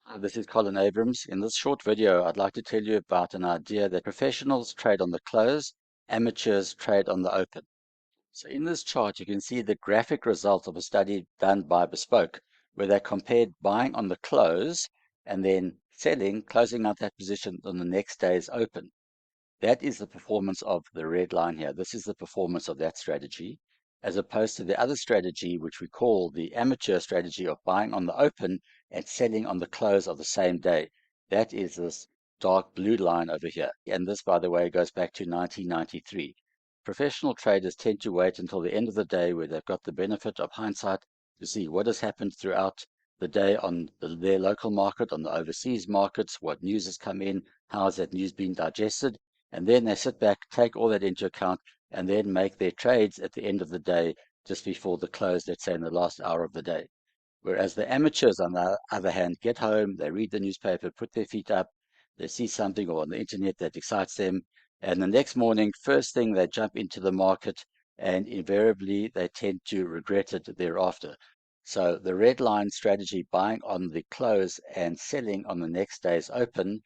Hi, this is Colin Abrams. In this short video, I'd like to tell you about an idea that professionals trade on the close, amateurs trade on the open. So in this chart, you can see the graphic result of a study done by Bespoke, where they compared buying on the close and then selling, closing out that position on the next day's open. That is the performance of the red line here. This is the performance of that strategy, as opposed to the other strategy, which we call the amateur strategy of buying on the open and selling on the close of the same day. That is this dark blue line over here. And this, by the way, goes back to 1993. Professional traders tend to wait until the end of the day where they've got the benefit of hindsight to see what has happened throughout the day on their local market, on the overseas markets, what news has come in, how has that news been digested, and then they sit back, take all that into account, and then make their trades at the end of the day, just before the close, let's say in the last hour of the day. Whereas the amateurs, on the other hand, get home, they read the newspaper, put their feet up, they see something or on the internet that excites them, and the next morning, first thing, they jump into the market, and invariably they tend to regret it thereafter. So the red line strategy, buying on the close and selling on the next day's open,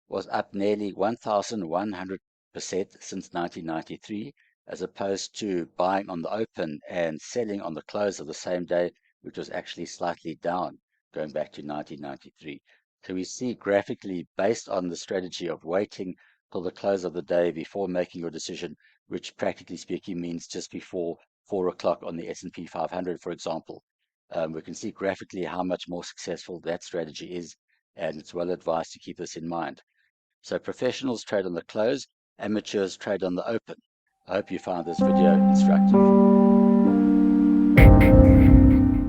was up nearly 1,100% since 1993, as opposed to buying on the open and selling on the close of the same day, which was actually slightly down going back to 1993. So we see graphically, based on the strategy of waiting till the close of the day before making your decision, which practically speaking means just before 4 o'clock on the S&P 500, for example, we can see graphically how much more successful that strategy is, and it's well advised to keep this in mind. So professionals trade on the close, amateurs trade on the open. I hope you found this video instructive.